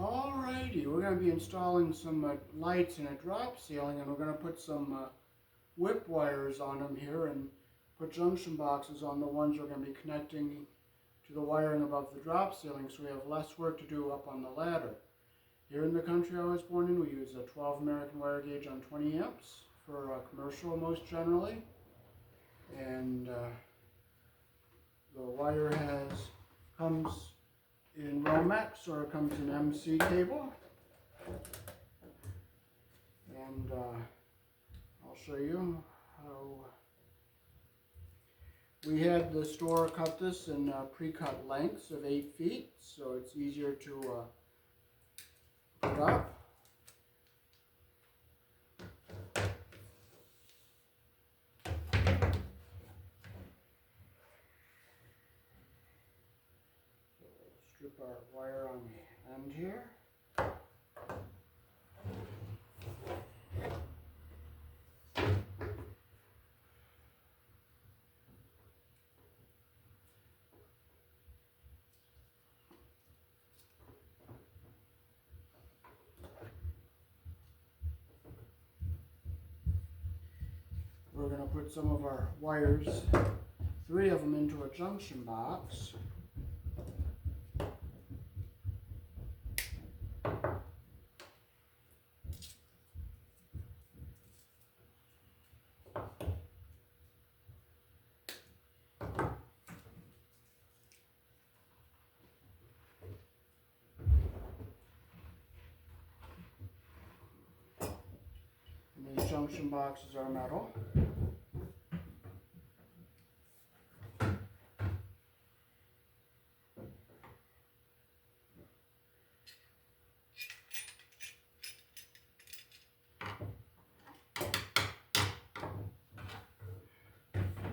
Alrighty, we're going to be installing some lights in a drop ceiling, and we're going to put some whip wires on them here and put junction boxes on the ones we're going to be connecting to the wiring above the drop ceiling, so we have less work to do up on the ladder. Here in the country I was born in, we use a 12 American wire gauge on 20 amps for commercial most generally, and the wire comes in Romex, or it comes in MC cable, and I'll show you how. We had the store cut this in pre-cut lengths of 8 feet, so it's easier to put up. Strip our wire on the end here. We're going to put some of our wires, 3 of them, into a junction box. And these junction boxes are metal.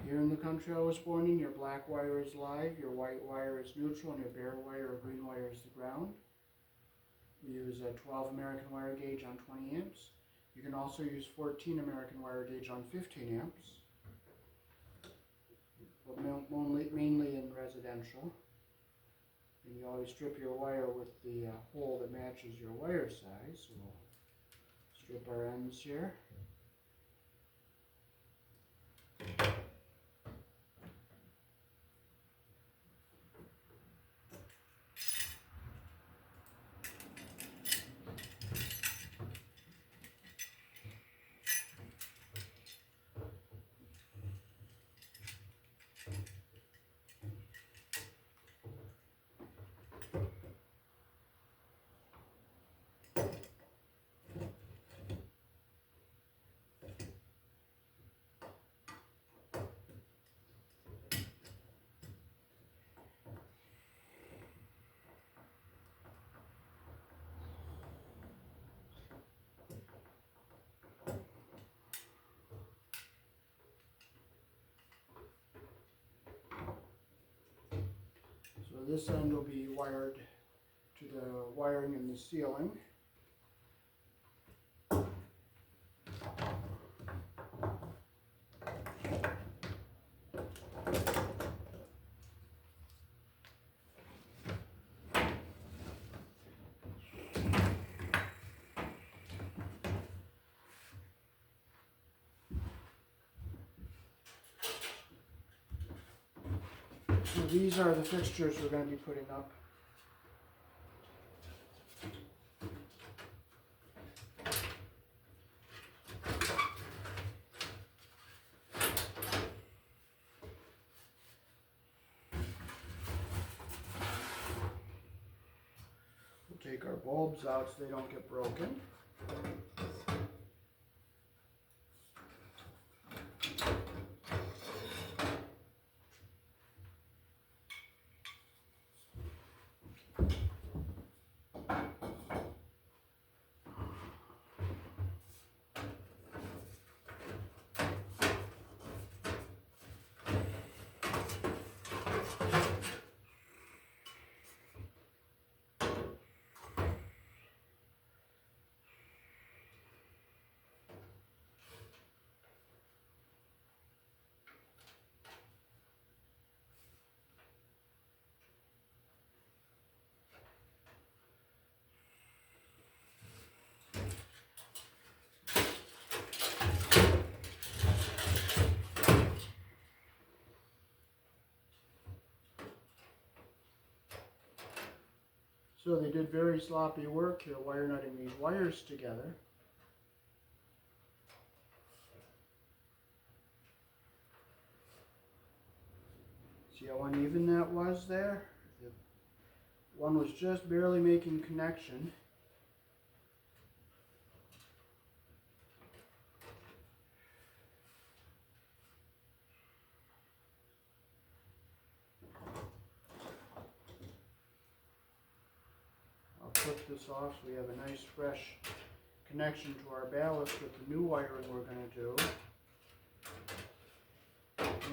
Here in the country I was born in, your black wire is live, your white wire is neutral, and your bare wire or green wire is the ground. We use a 12 American wire gauge on 20 amps. You can also use 14 American wire gauge on 15 amps, but mainly in residential. And you always strip your wire with the hole that matches your wire size. So we'll strip our ends here. So this end will be wired to the wiring in the ceiling. So these are the fixtures we're going to be putting up. We'll take our bulbs out so they don't get broken. So they did very sloppy work here wire nutting these wires together. See how uneven that was there? One was just barely making connection. I'll clip this off so we have a nice fresh connection to our ballast with the new wiring we're going to do.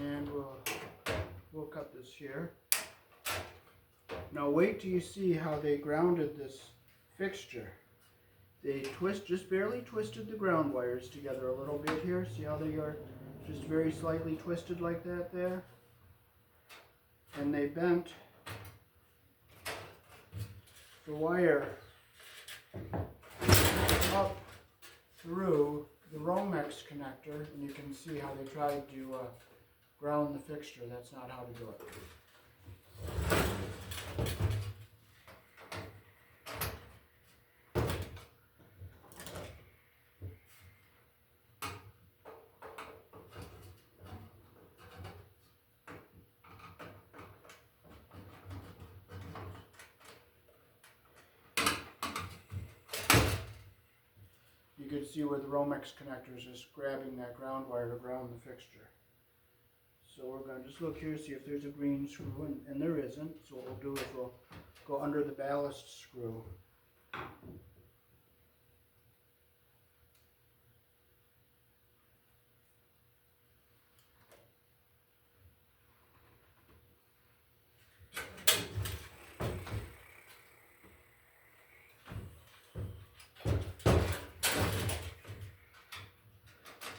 And we'll cut this here. Now wait till you see how they grounded this fixture. They just barely twisted the ground wires together a little bit here. See how they are just very slightly twisted like that there? And they bent the wire up through the Romex connector, and you can see how they tried to ground the fixture. That's not how to do it. You can see where the Romex connector is just grabbing that ground wire to ground the fixture. So we're going to just look here, see if there's a green screw, and there isn't. So what we'll do is we'll go under the ballast screw.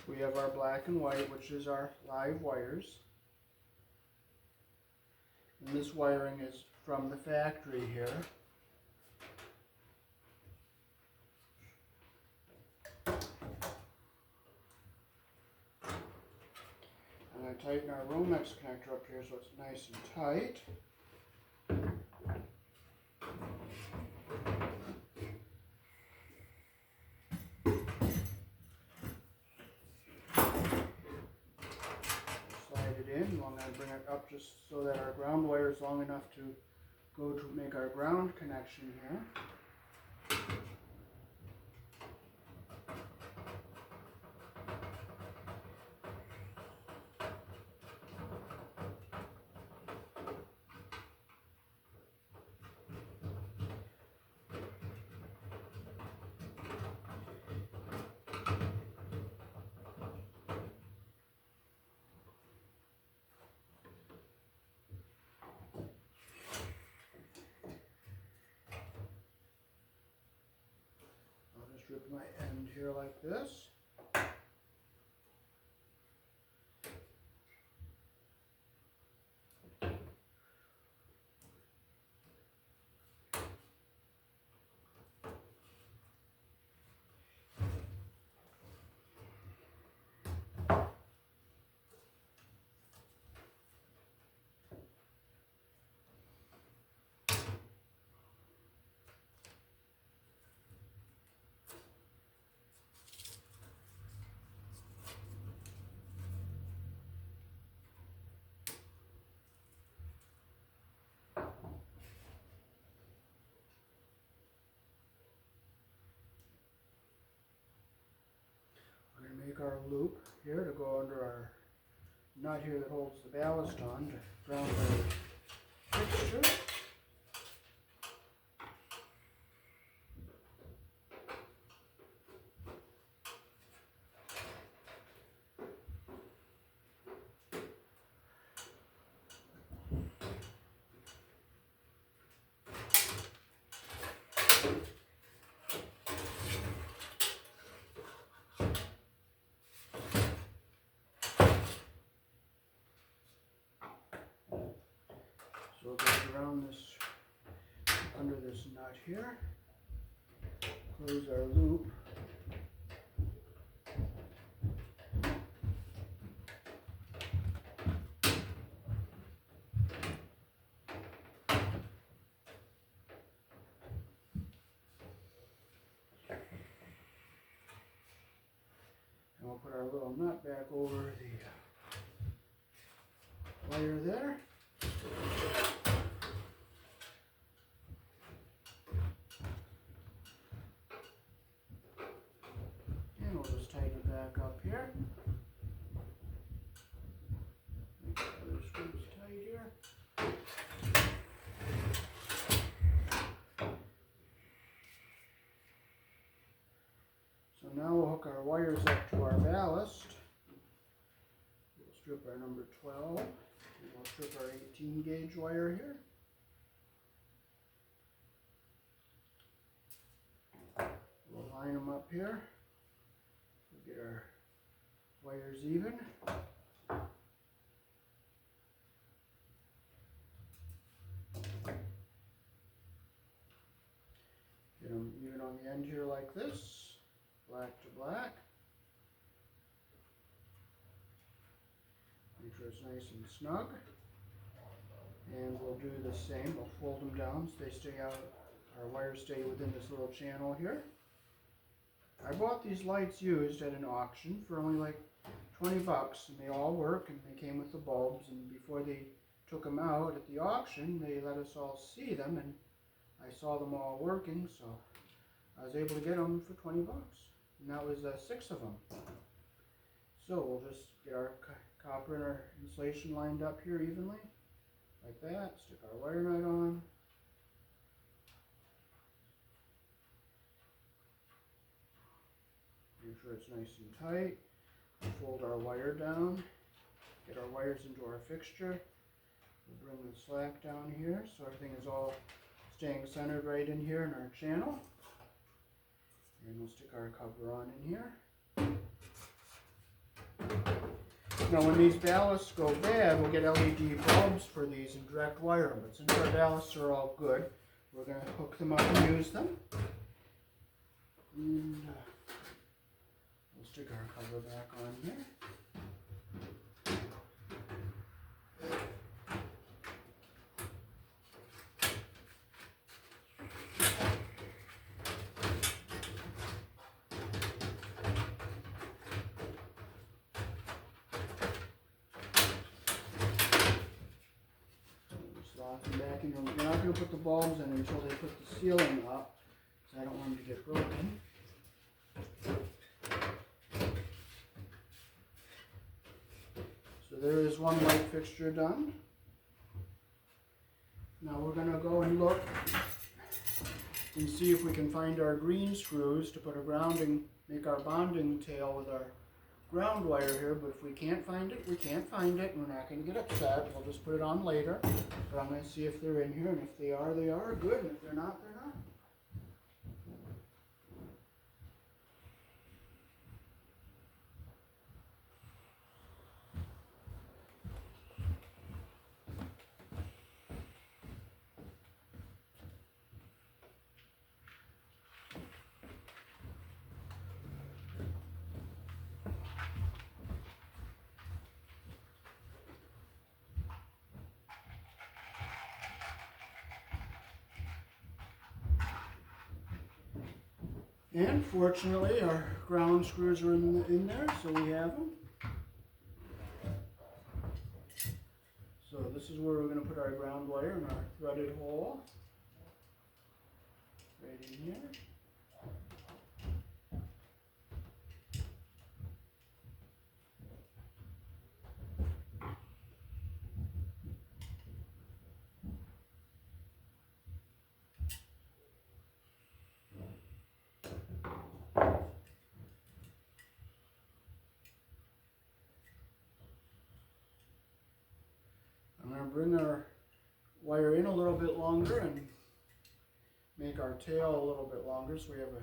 We have our black and white, which is our live wires. And this wiring is from the factory here. And I tighten our Romex connector up here so it's nice and tight. I'm going to bring it up just so that our ground wire is long enough to go to make our ground connection here. Strip my end here like this. Make our loop here to go under our nut here that holds the ballast on to ground our fixture. So we'll go around this, under this nut here, close our loop. we'll put our little nut back over the wire there. And we'll just tighten it back up here. Make the other screws tight here. So now we'll hook our wires up to our ballast. We'll strip our number 12, and we'll strip our 18 gauge wire here. We'll line them up here. We'll get our wires even. Get them even on the end here like this. Black to black. Make sure it's nice and snug. And we'll do the same. We'll fold them down so they stay out. Our wires stay within this little channel here. I bought these lights used at an auction for only like 20 bucks, and they all work, and they came with the bulbs. And before they took them out at the auction, they let us all see them, and I saw them all working, so I was able to get them for 20 bucks. And that was 6 of them. So we'll just get our copper and our insulation lined up here evenly, like that. Stick our wire nut on. Make sure it's nice and tight. Fold our wire down. Get our wires into our fixture. We'll bring the slack down here so everything is all staying centered right in here in our channel. And we'll stick our cover on in here. Now when these ballasts go bad, we'll get LED bulbs for these and direct wire them. But since our ballasts are all good, we're going to hook them up and use them. And we'll stick our cover back on here. Back into them. We're not going to put the bulbs in until they put the ceiling up, so I don't want them to get broken. So there is one light fixture done. Now we're going to go and look and see if we can find our green screws to put a grounding, make our bonding tail with our ground wire here, but if we can't find it, we can't find it, and we're not going to get upset. We'll just put it on later, but I'm going to see if they're in here, and if they are, good, and if they're not, they're not. And fortunately, our ground screws are in there, so we have them. So this is where we're going to put our ground wire in our threaded hole. Right in here. I'm going to bring our wire in a little bit longer and make our tail a little bit longer so we have a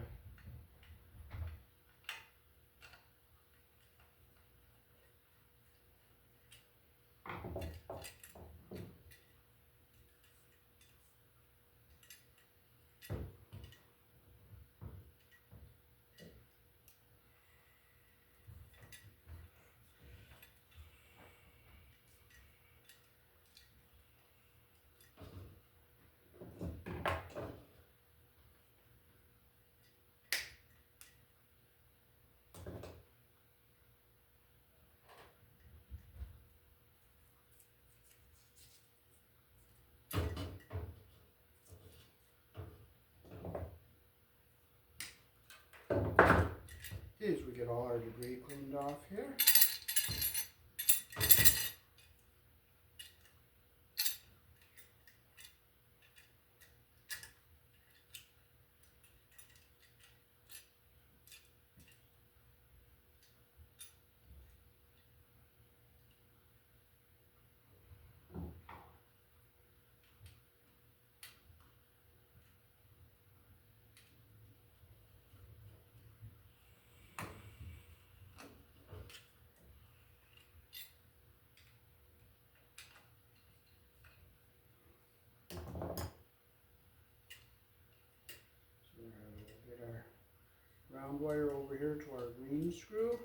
Okay, as we get all our debris cleaned off here. We'll get our ground wire over here to our green screw.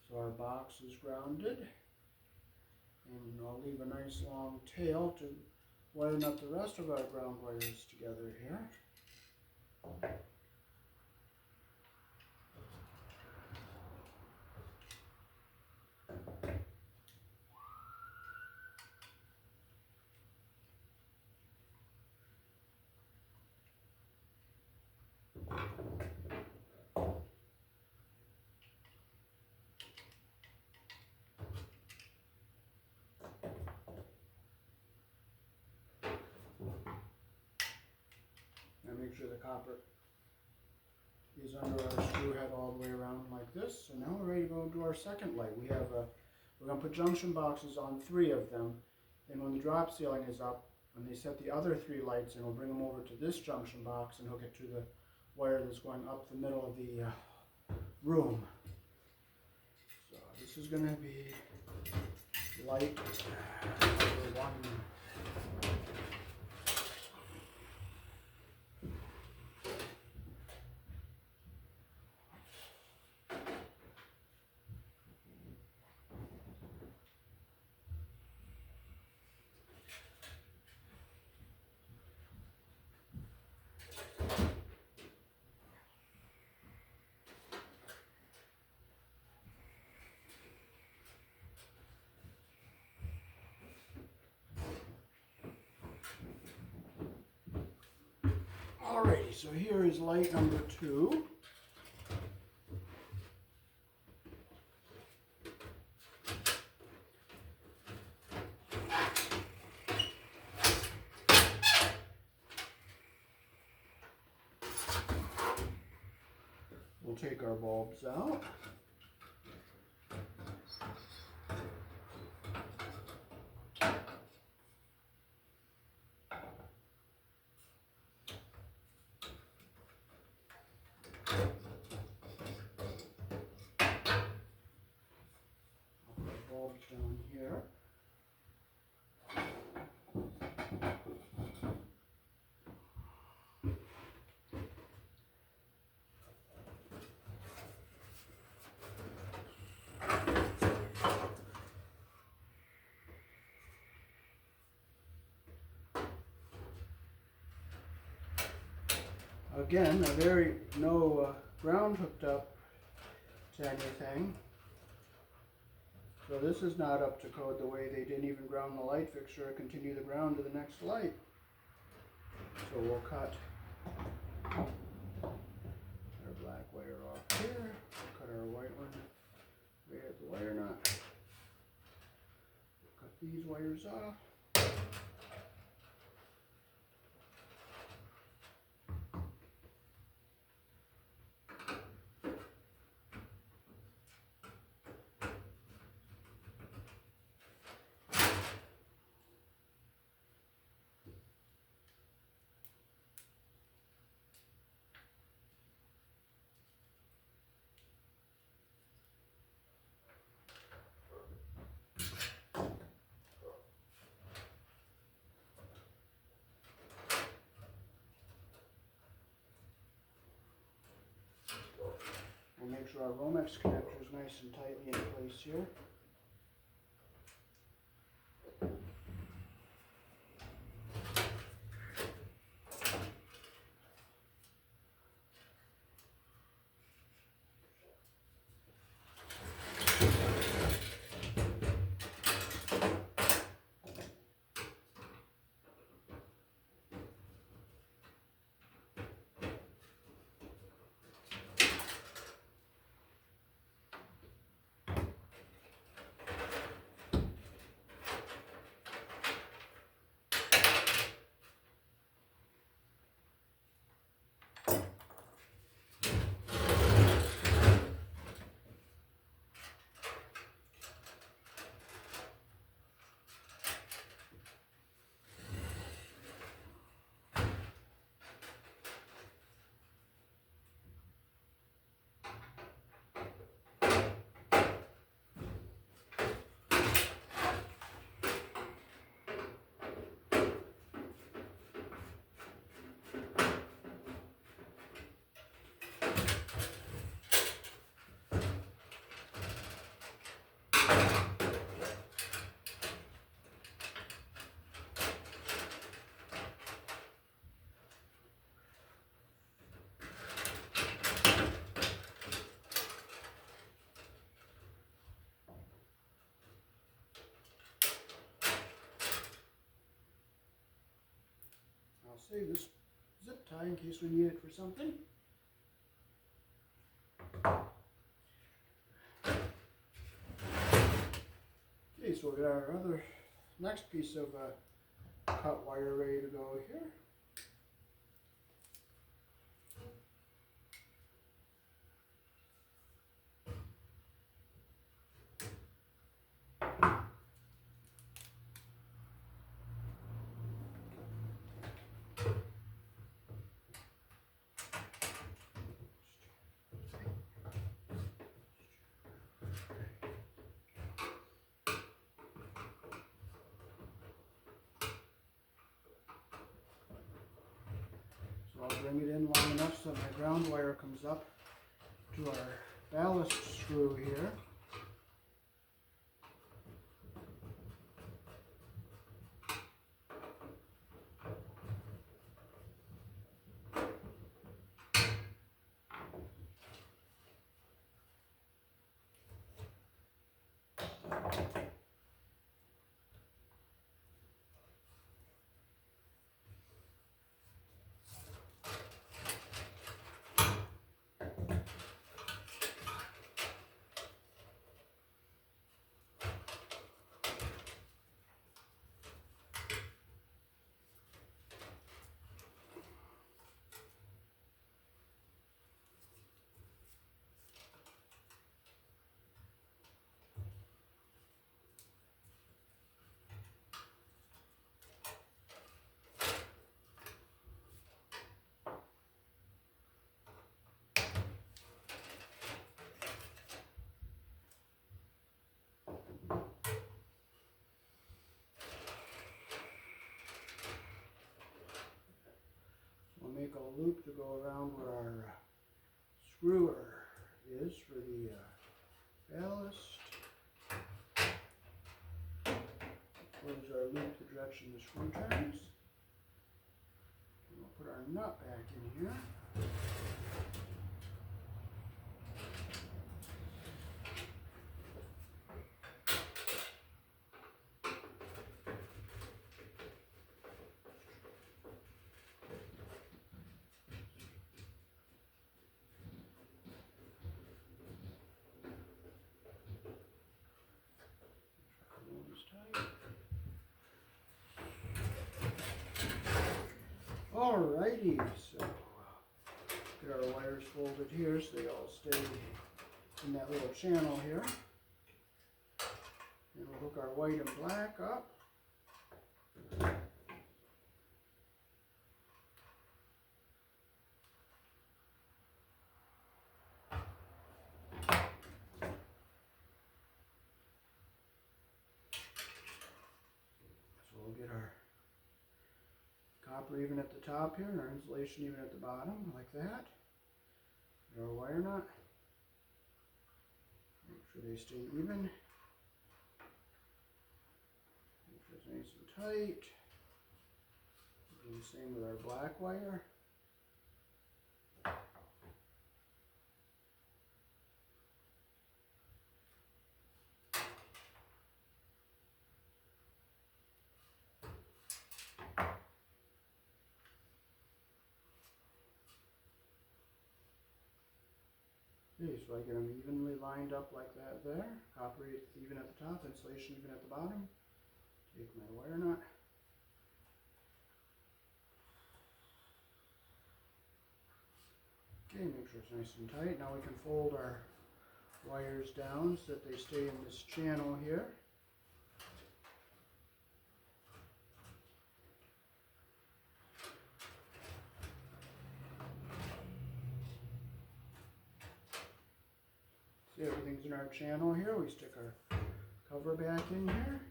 So our box is grounded. And I'll leave a nice long tail to wire up the rest of our ground wires together here. And make sure the copper is under our screw head all the way around like this. So now we're ready to go do our second light. We're going to put junction boxes on 3 of them. Then when the drop ceiling is up, when they set the other 3 lights in, we'll bring them over to this junction box and hook it to the wire that's going up the middle of the room. So this is going to be light number 1. Alrighty, so here is light number 2. We'll take our bulbs out. Bulbs down here. Again, no ground hooked up to anything. So this is not up to code the way they didn't even ground the light fixture or continue the ground to the next light. So we'll cut our black wire off here, cut our white one right at the wire nut, cut these wires off. We'll make sure our Romex connector is nice and tightly in place here. save this zip tie in case we need it for something. Okay, so we'll get our next piece of cut wire ready to go here. So I'll bring it in long enough so my ground wire comes up to our ballast screw here. We'll make a loop to go around where our screwer is for the ballast. Close our loop the direction the screw turns. And we'll put our nut back in here. Alrighty, so get our wires folded here so they all stay in that little channel here. And we'll hook our white and black up. So we'll get our copper even at the top here and our insulation even at the bottom, like that. Get our wire nut. Make sure they stay even. Make sure it's nice and tight. Do the same with our black wire. Okay, so I get them evenly lined up like that there. Copper even at the top, insulation even at the bottom. Take my wire nut. Okay, make sure it's nice and tight. Now we can fold our wires down so that they stay in this channel here. See, everything's in our channel here. We stick our cover back in here.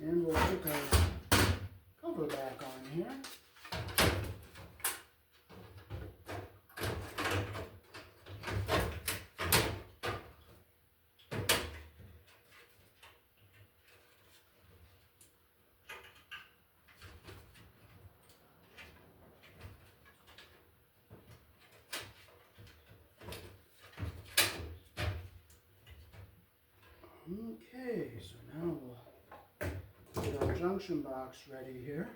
And we'll stick our cover back on here. Okay, so now we'll get our junction box ready here.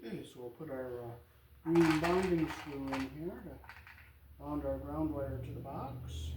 Okay, so we'll put our green bonding screw in here to bond our ground wire to the box.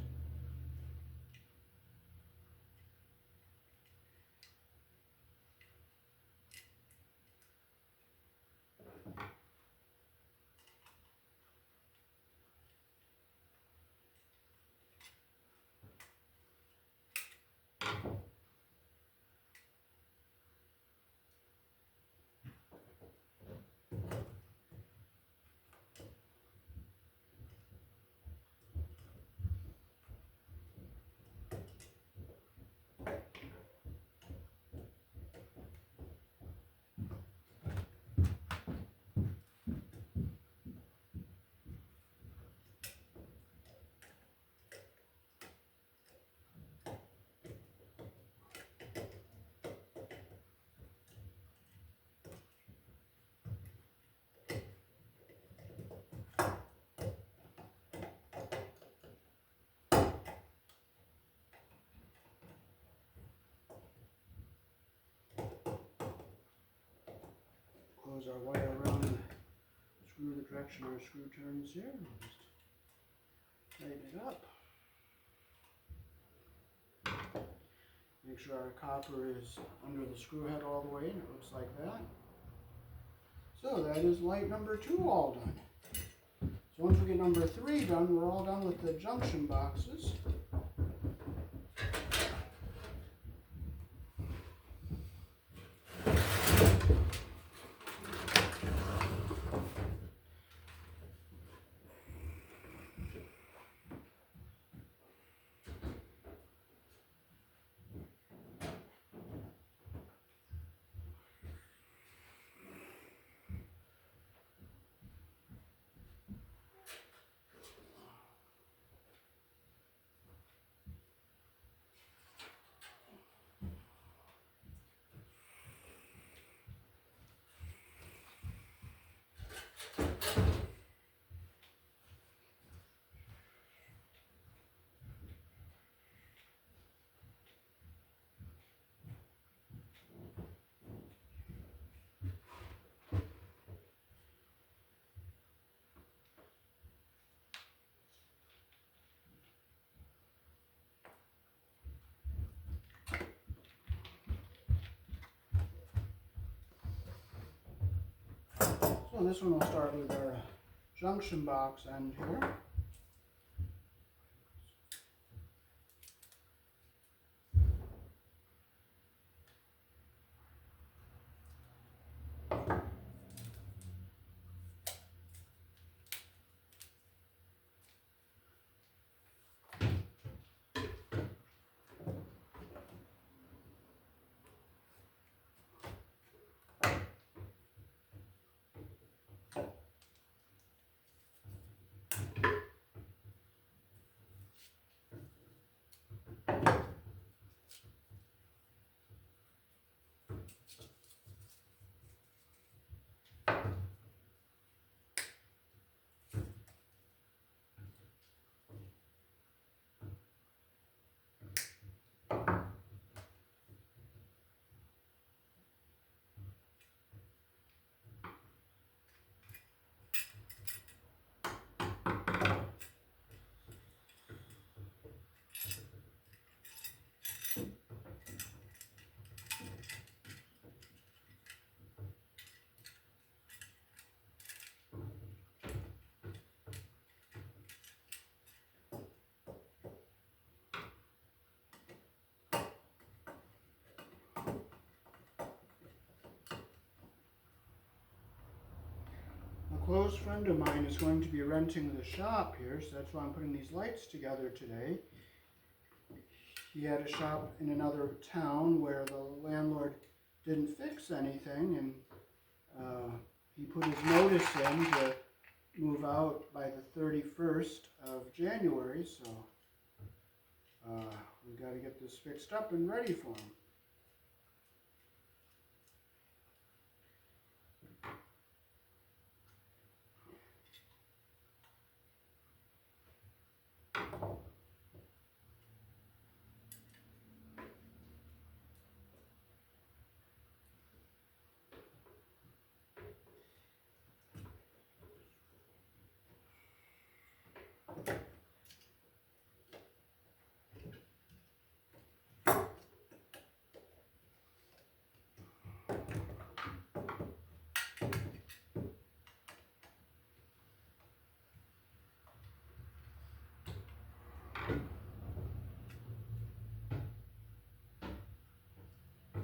Close our wire around the screw the direction our screw turns here. Just tighten it up. Make sure our copper is under the screw head all the way, and it looks like that. So that is light number 2 all done. So once we get number 3 done, we're all done with the junction boxes. This one will start with our junction box end here. A close friend of mine is going to be renting the shop here, so that's why I'm putting these lights together today. He had a shop in another town where the landlord didn't fix anything, and he put his notice in to move out by the 31st of January, so we've got to get this fixed up and ready for him.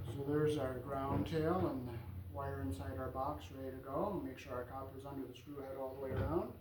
So there's our ground tail and the wire inside our box ready to go. Make sure our copper's under the screw head all the way around.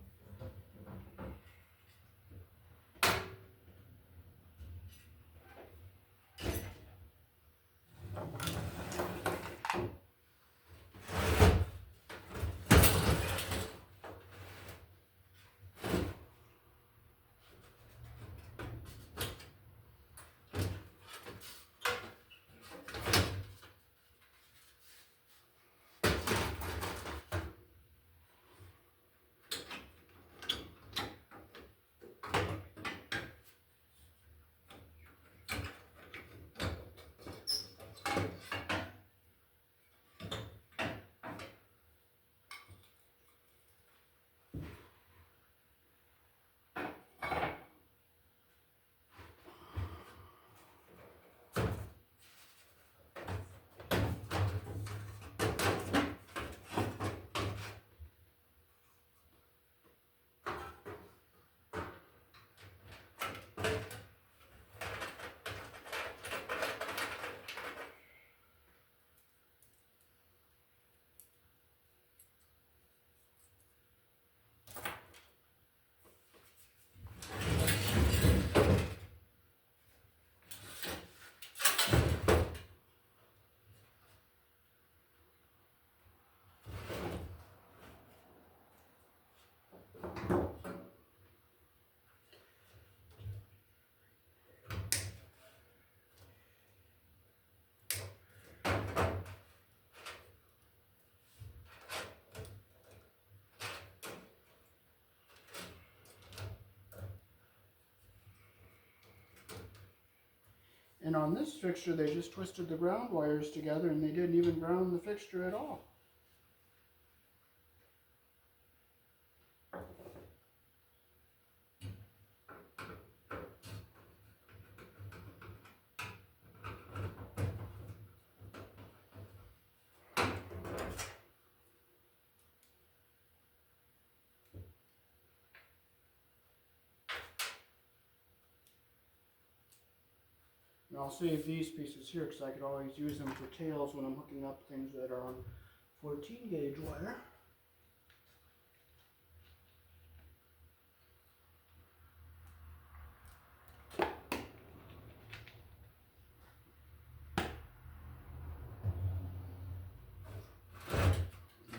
And on this fixture, they just twisted the ground wires together and they didn't even ground the fixture at all. I'll save these pieces here because I could always use them for tails when I'm hooking up things that are on 14 gauge wire.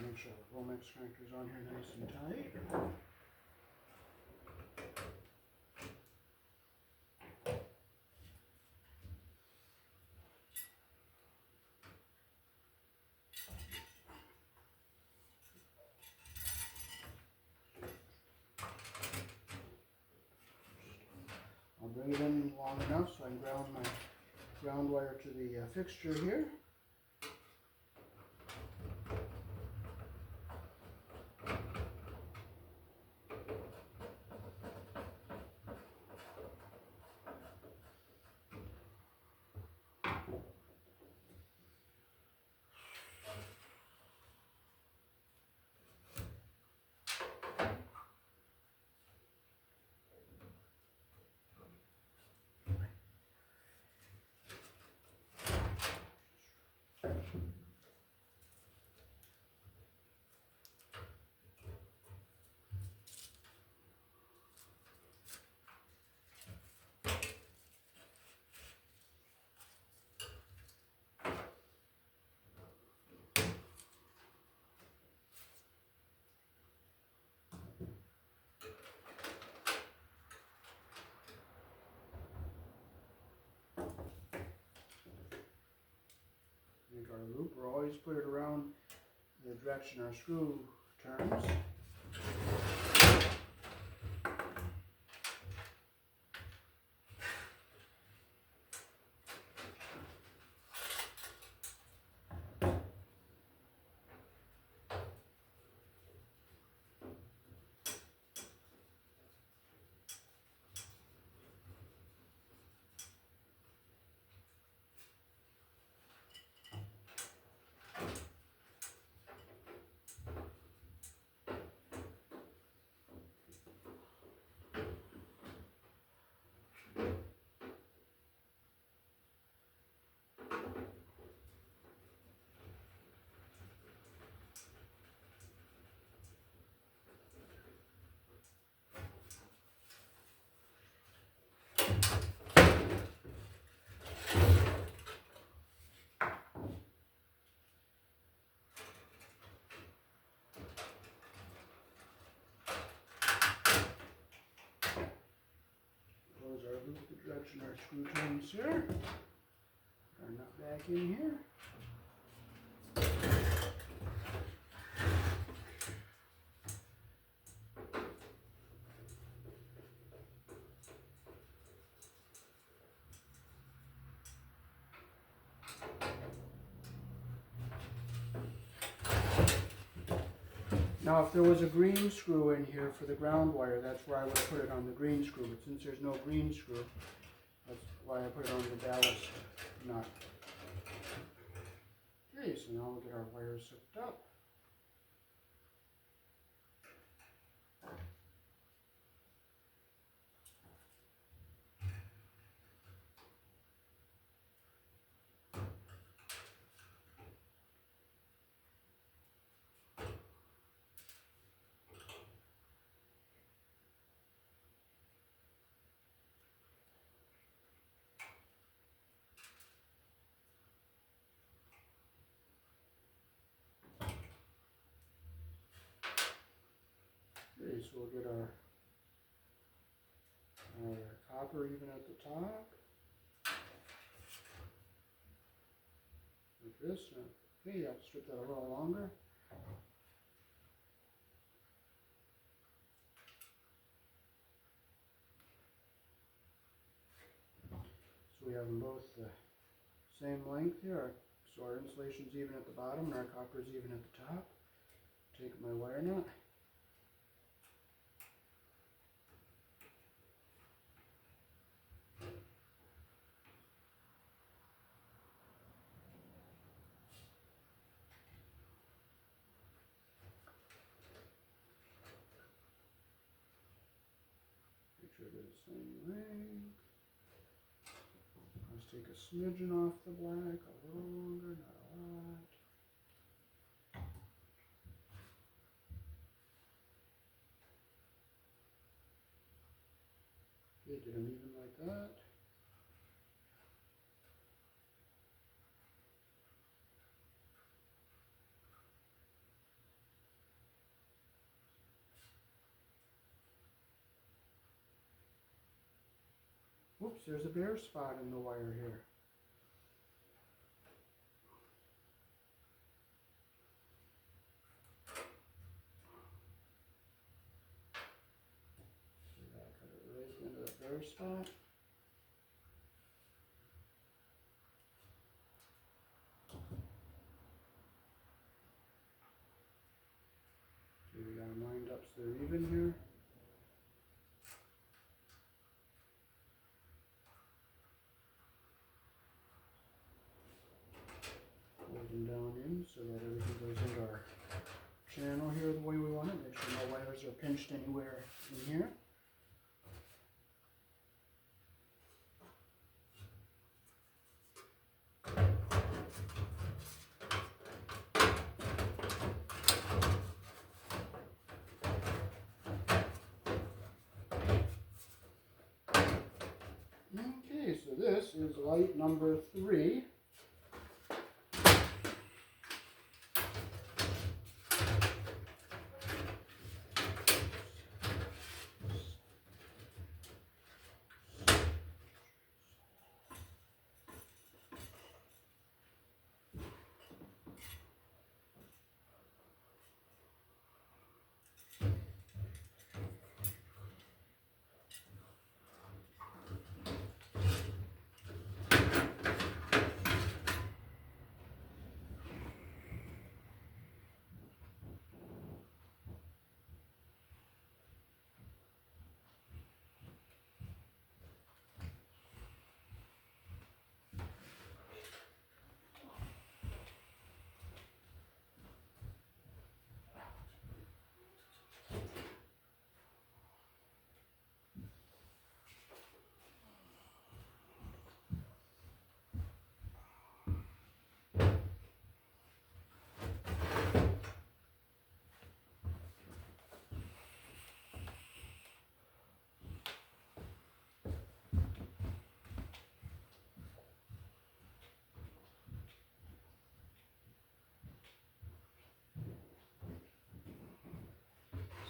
Make sure the Romex connector's on here nice and tight. I'll bring it in long enough so I can ground my ground wire to the fixture here. Make our loop. We'll always put it around the direction our screw turns. Close our loop the direction our screw turns here. Put our nut back in here. Now if there was a green screw in here for the ground wire, that's where I would have put it on the green screw, but since there's no green screw, that's why I put it on the ballast nut. Okay, so now we'll get our wires hooked up. Okay, so we'll get our copper even at the top. Like this. Okay, you have to strip that a little longer. So we have them both the same length here. So our insulation's even at the bottom and our copper's even at the top. Take my wire nut. Make sure they're the same length. I was take a smidgen off the black, a little longer, not a lot. Okay, get them even like that. Oops, there's a bare spot in the wire here. See that? Cut it right into that bare spot. Okay, we got them lined up so they're even here. Them down in so that everything goes into our channel here the way we want it. Make sure no wires are pinched anywhere in here. Okay, so this is light number 3.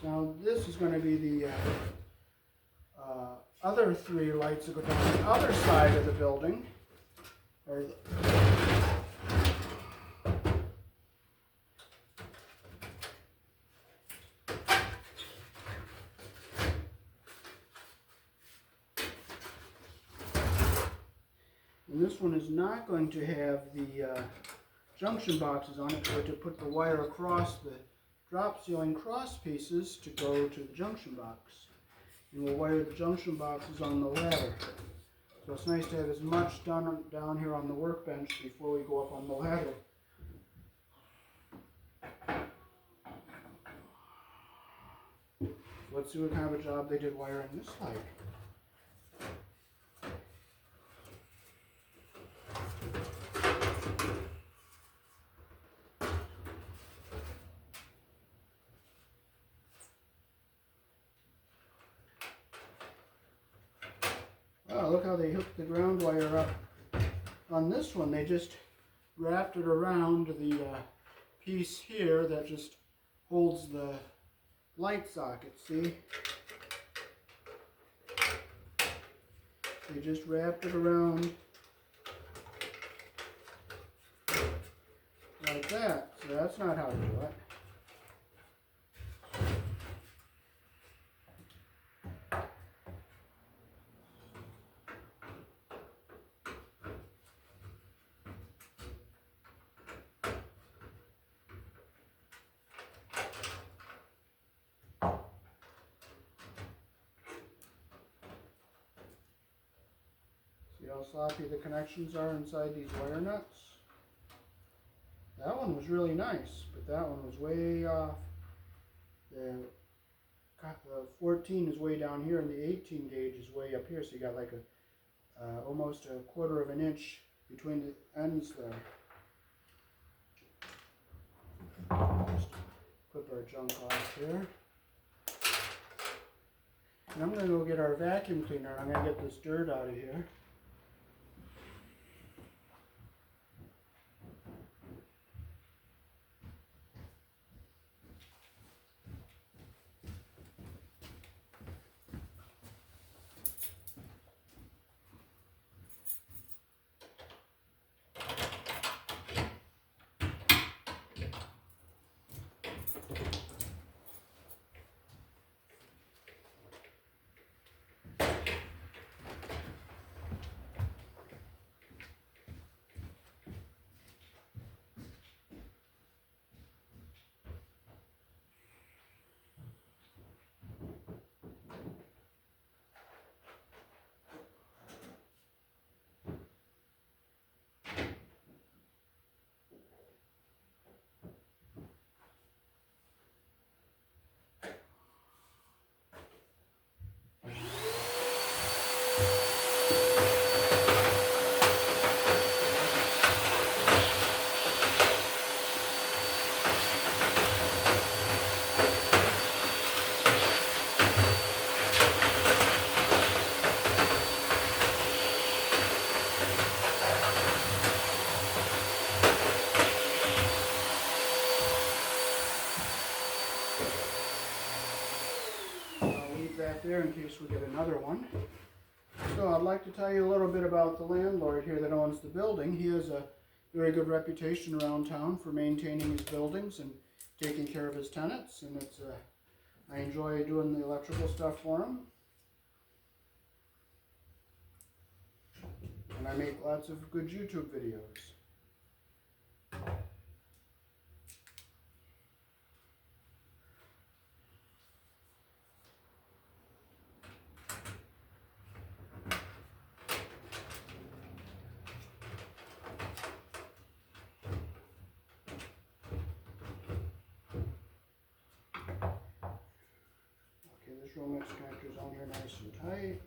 Now this is going to be the other 3 lights that go down the other side of the building. Or and this one is not going to have the junction boxes on it, but to put the wire across the drop ceiling cross pieces to go to the junction box. And we'll wire the junction boxes on the ladder. So it's nice to have as much done down here on the workbench before we go up on the ladder. So let's see what kind of a job they did wiring this light. Oh, look how they hooked the ground wire up. On this one, they just wrapped it around the piece here that just holds the light socket, see? They just wrapped it around like that. So that's not how to do it. See how sloppy the connections are inside these wire nuts? That one was really nice, but that one was way off. The 14 is way down here and the 18 gauge is way up here, so you got like a almost a 1/4 of an inch between the ends there. Just clip our junk off here. And I'm going to go get our vacuum cleaner. I'm going to get this dirt out of here. That there in case we get another one. So I'd like to tell you a little bit about the landlord here that owns the building. He has a very good reputation around town for maintaining his buildings and taking care of his tenants, and I enjoy doing the electrical stuff for him. And I make lots of good YouTube videos. This Romex connector's on here nice and tight.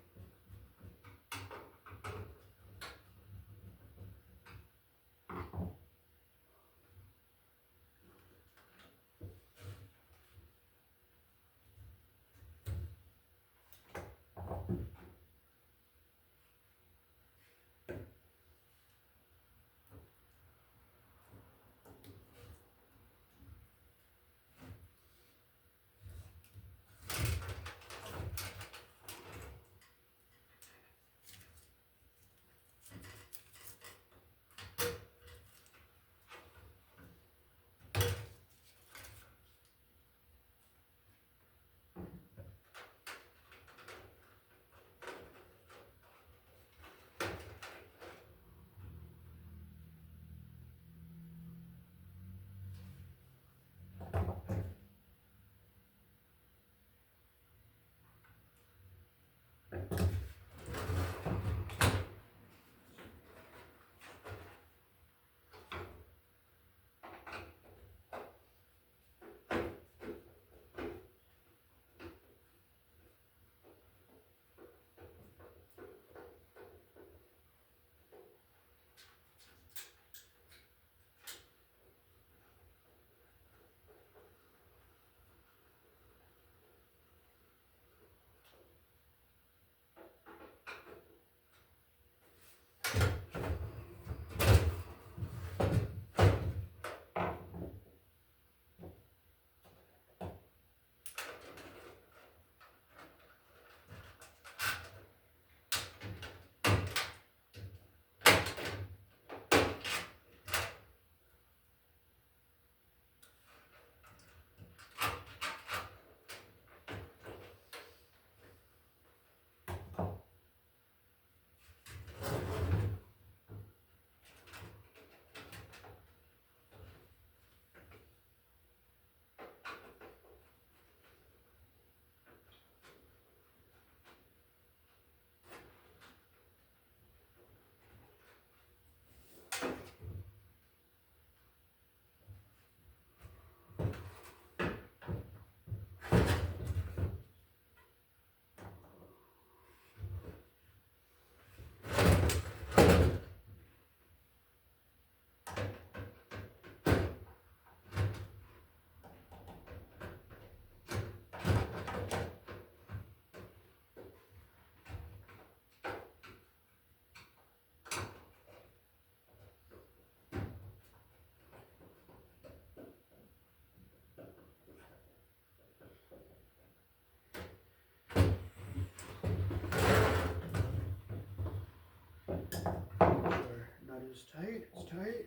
tight, it's tight.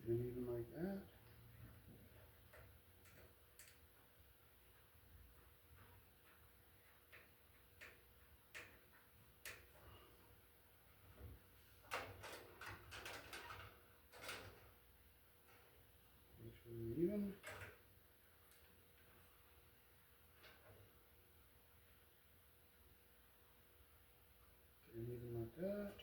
Do it even like that. Make sure we're even. Get it even like that.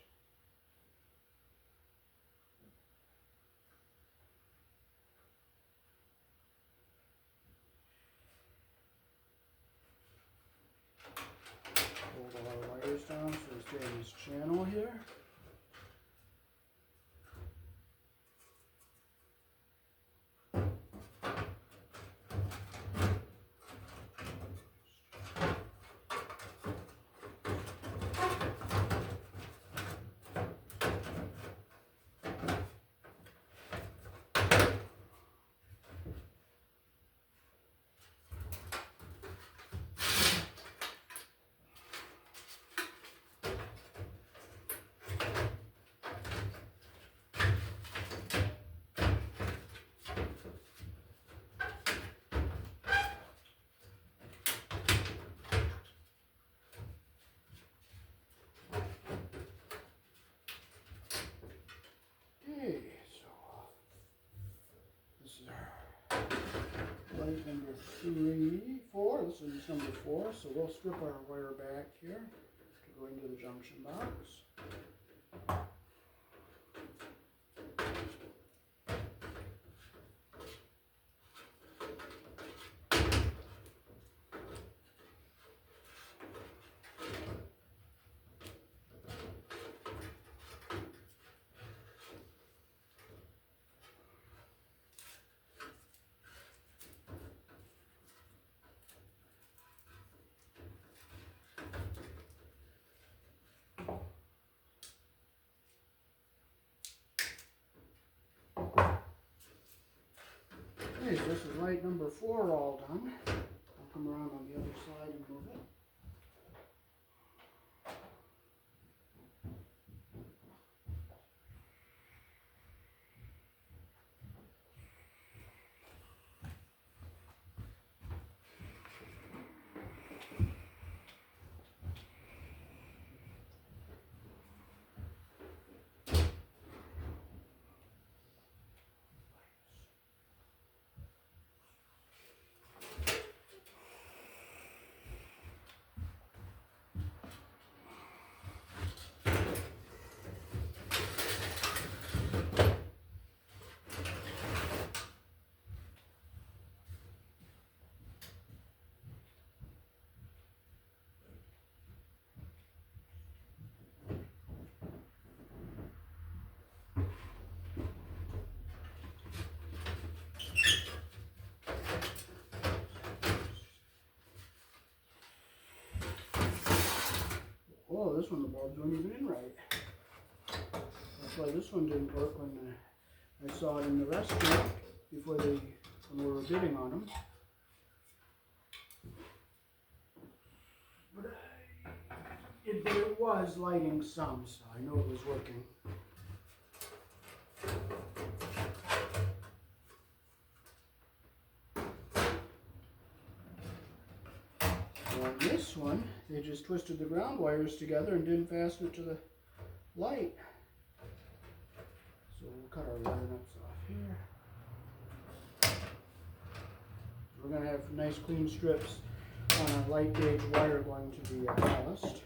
Hold all our wires down so we stay in this channel here. Okay, so this is our light number 3, 4. This is number 4, so we'll strip our wire back here to go into the junction box. Okay, so this is light number 4 all done. I'll come around on the other side and move it. Oh, this one the bulbs weren't even in right. That's why this one didn't work when I saw it in the restaurant before when we were bidding on them. But it was lighting some, so I know it was working. On this one, they just twisted the ground wires together and didn't fasten it to the light. So we'll cut our wire nuts off here. We're going to have nice clean strips on our light gauge wire going to the ballast.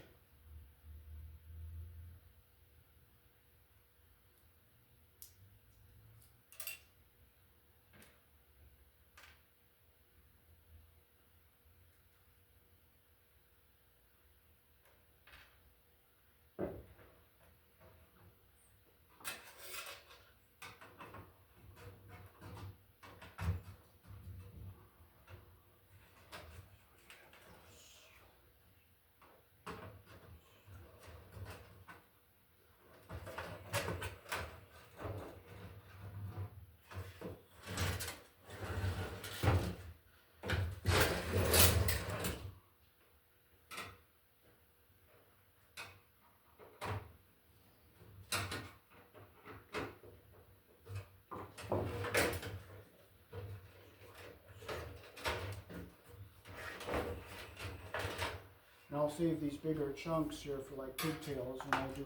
And I'll save these bigger chunks here for like pigtails when I do.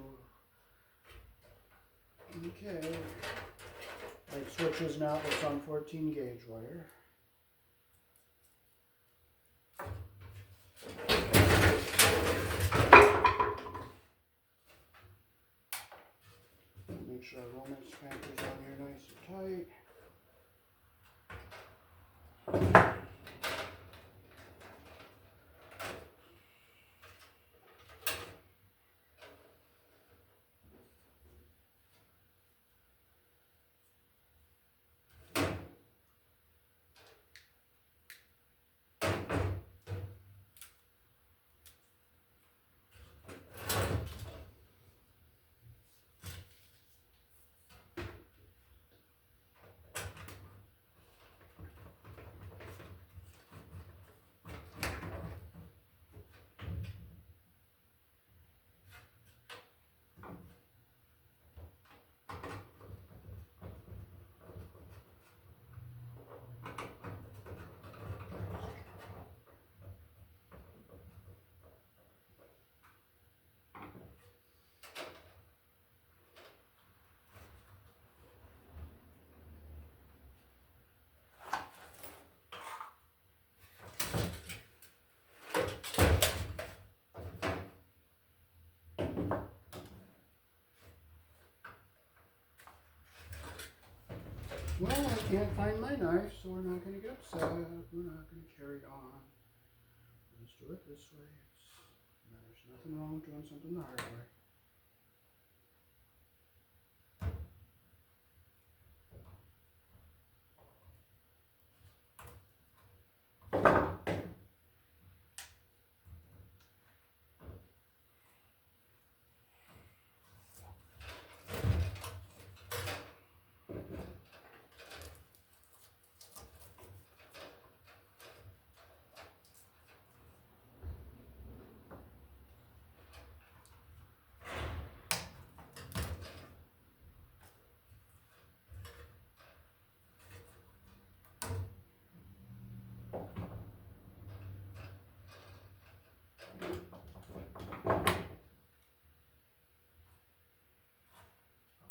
Okay. Like switches now, it's on 14 gauge wire. Make sure our romance factor's on here nice and tight. Well, I can't find my knife, so we're not going to get upset. We're not going to carry on. Let's do it this way. There's nothing wrong with doing something the hard way.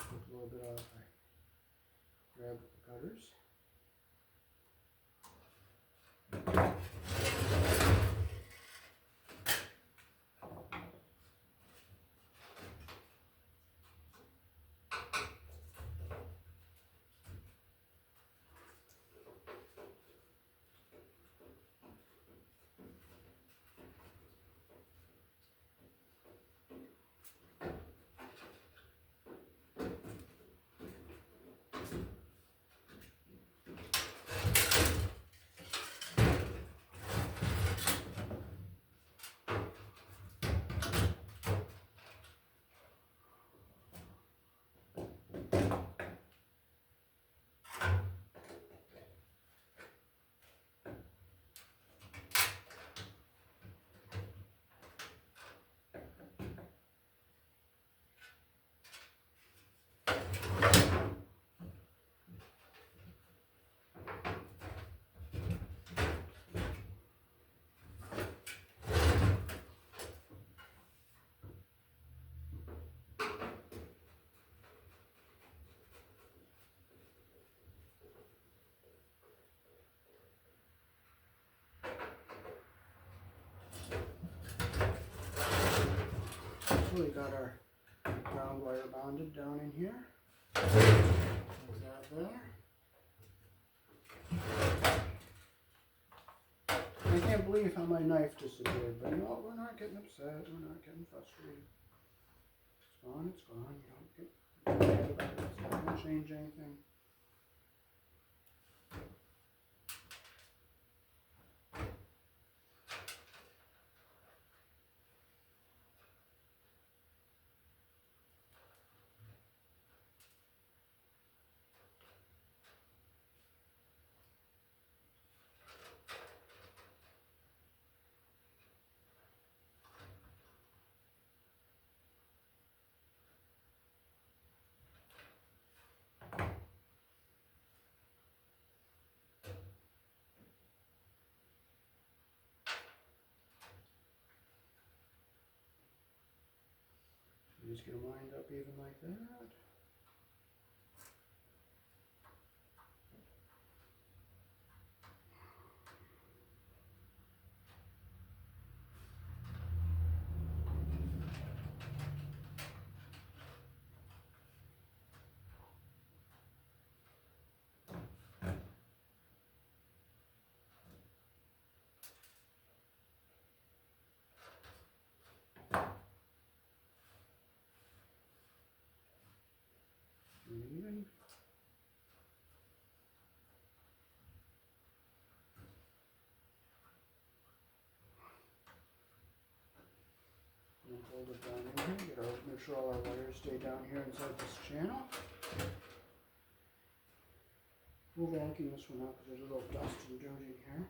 A little bit off. I grab the cutters. We got our ground wire mounted down in here. Like that there. I can't believe how my knife disappeared, but you know what? We're not getting upset. We're not getting frustrated. It's gone. It's gone. You don't get mad about it. It's not going to change anything. You just get them lined up even like that. Even. And hold it down in here. Make sure all our wires stay down here inside this channel. We'll vacuum this one out because there's a little dust and dirt in here.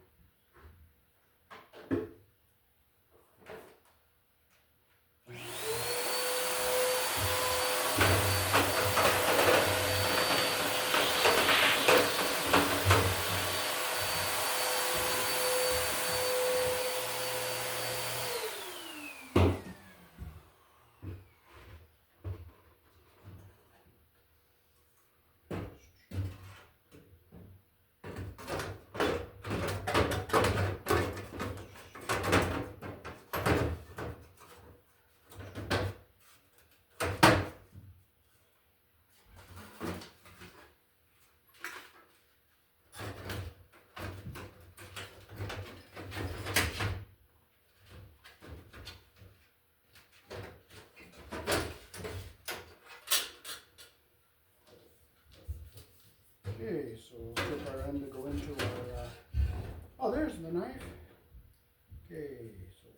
Okay, so we'll flip our end to go into our, oh, there's the knife. Okay, so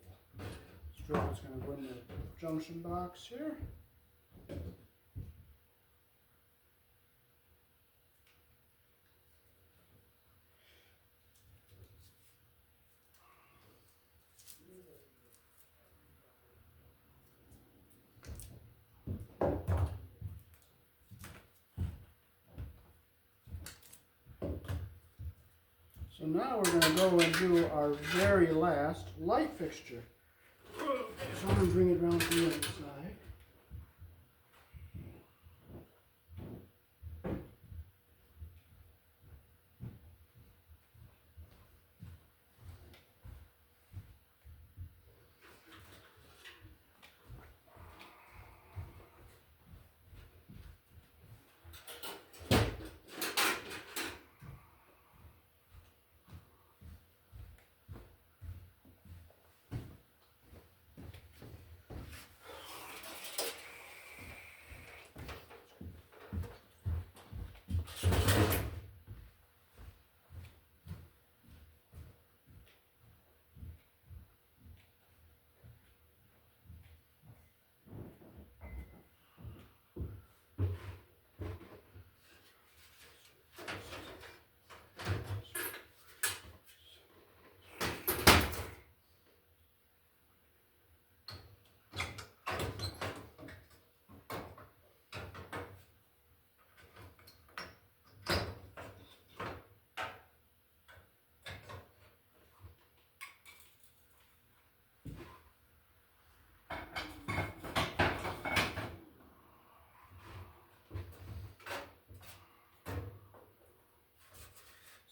strip is going to go in the junction box here. So now we're going to go and do our very last light fixture. So I'm going to bring it around to the other side.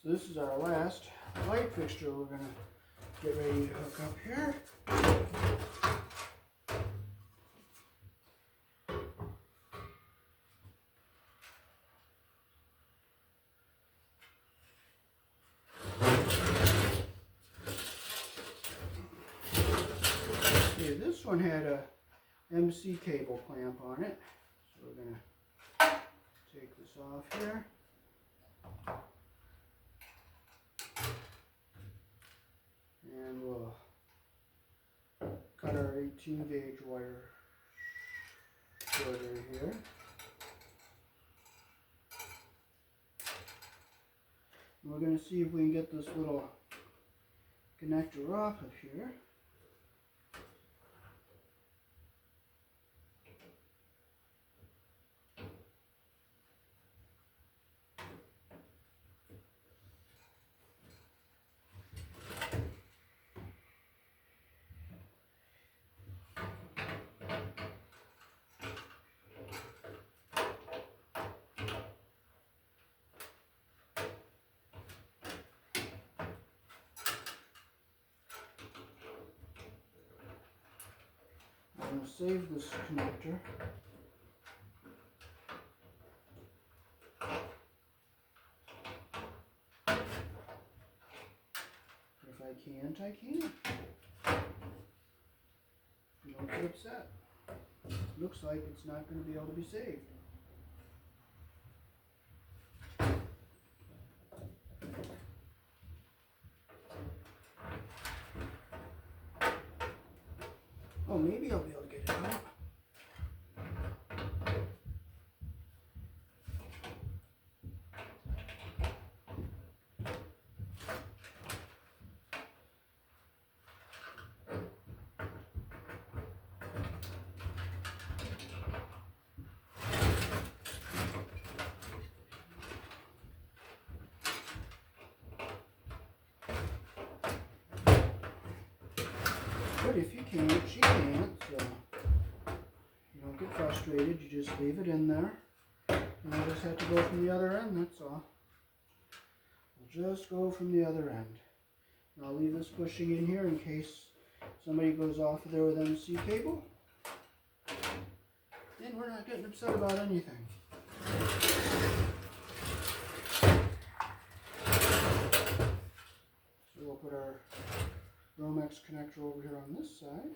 So this is our last light fixture we're going to get ready to hook up here. Okay, this one had a MC cable clamp on it, so we're going to take this off here. And we'll cut our 18 gauge wire shorter here. And we're going to see if we can get this little connector off of here. I'm going to save this connector. If I can't, I can't. Don't get upset. Looks like it's not going to be able to be saved. Oh, maybe I'll be able to get it out. But if you can't, she can't, so you don't get frustrated, you just leave it in there. And I just have to go from the other end, that's all. I'll just go from the other end. And I'll leave this bushing in here in case somebody goes off of there with MC cable. Then we're not getting upset about anything. So we'll put our Romex connector over here on this side.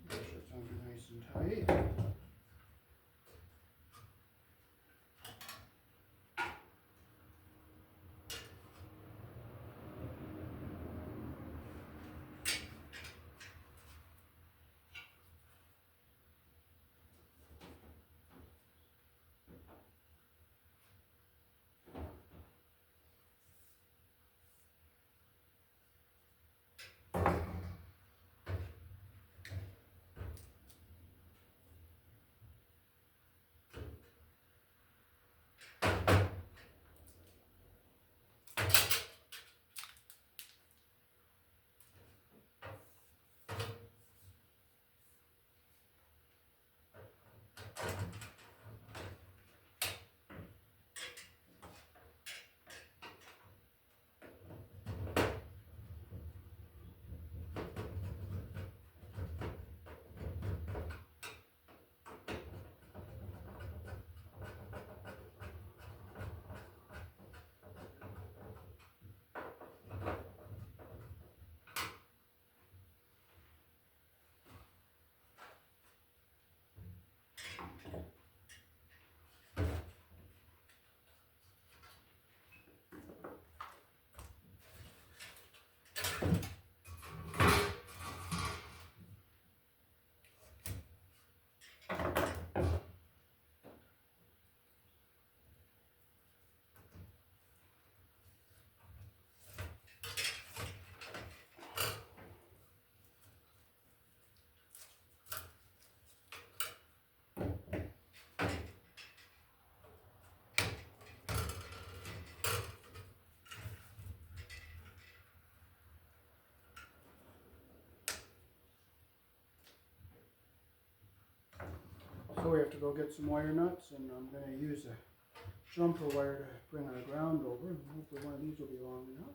Make sure it's under nice and tight. So we have to go get some wire nuts, and I'm going to use a jumper wire to bring our ground over, and hopefully one of these will be long enough.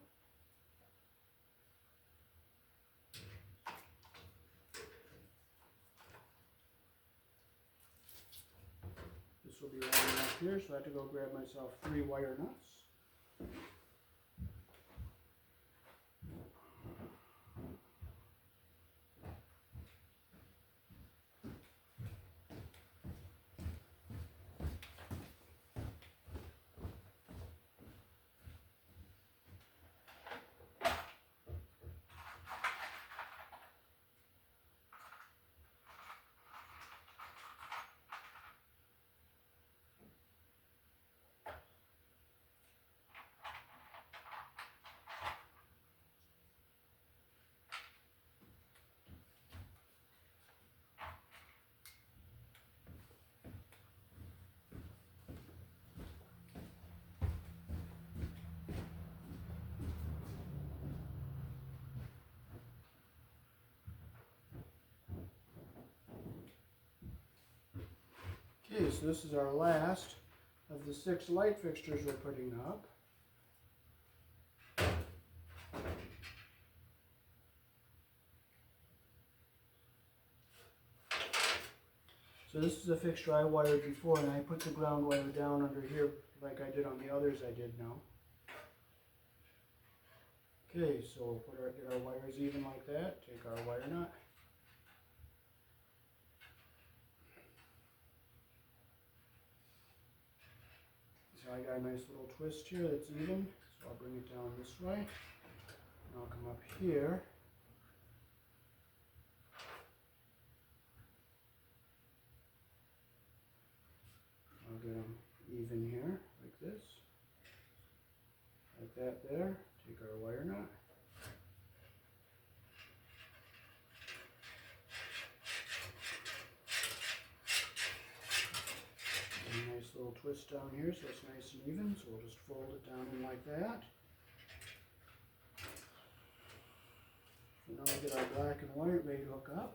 will be long enough here, so I have to go grab myself 3 wire nuts. Okay, so this is our last of the 6 light fixtures we're putting up. So this is a fixture I wired before, and I put the ground wire down under here like I did on the others I did now. Okay, so we'll get our wires even like that, take our wire nut. So I got a nice little twist here that's even, so I'll bring it down this way, and I'll come up here. I'll get them even here, like this, like that there, take our wire nut. A nice little twist down here so it's nice and even, so we'll just fold it down in like that. So now we'll get our black and white ready to hook up.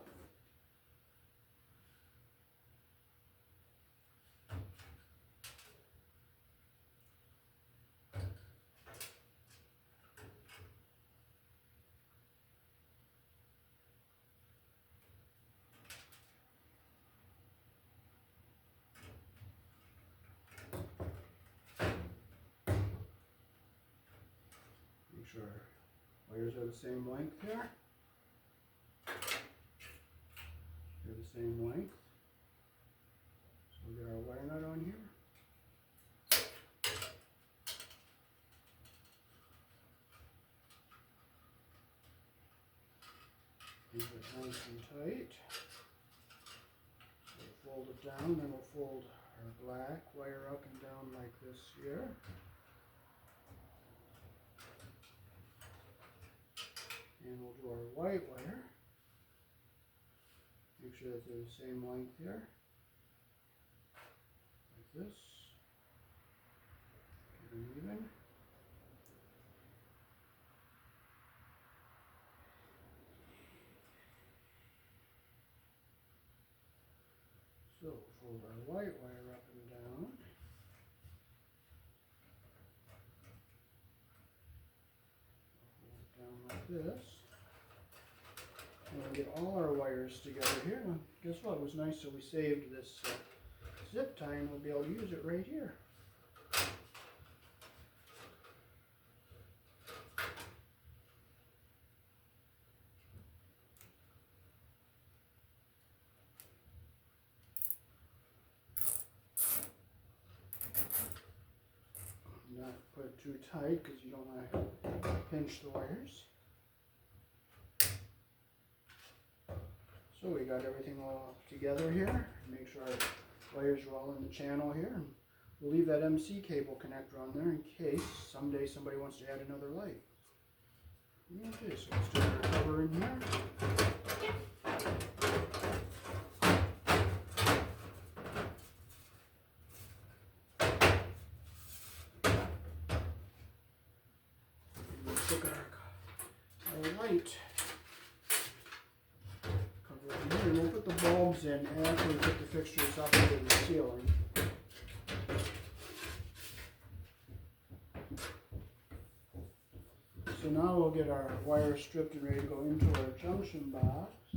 Make sure our wires are the same length here. They're the same length. So we'll get our wire nut on here. Keep it nice and tight. We'll fold it down, then we'll fold our black wire up and down like this here. And we'll do our white wire. Make sure that they're the same length here. Like this. Get them even. So fold our white wire up and down. Fold it down like this. And we'll get all our wires together here. And guess what? It was nice that we saved this zip tie, and we'll be able to use it right here. Not put it too tight because you don't want to pinch the wires. So we got everything all together here. Make sure our wires are all in the channel here. And we'll leave that MC cable connector on there in case someday somebody wants to add another light. Okay, so let's do our cover in here. Look at our light. And we'll put the bulbs in after we put the fixtures up into the ceiling. So now we'll get our wire stripped and ready to go into our junction box.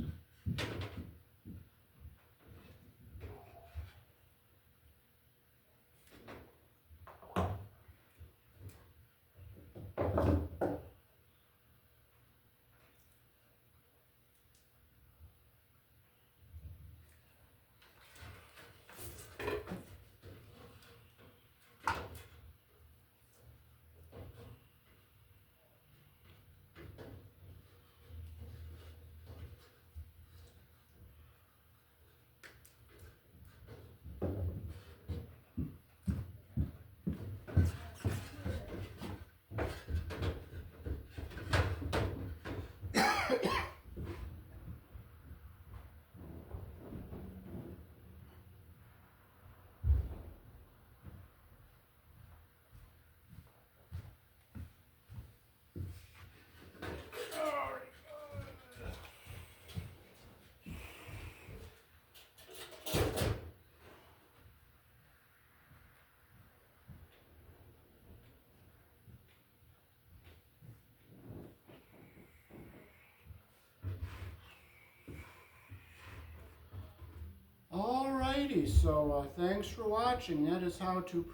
Alrighty, so thanks for watching. That is how to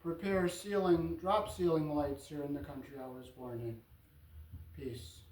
prepare drop ceiling lights here in the country I was born in. Peace.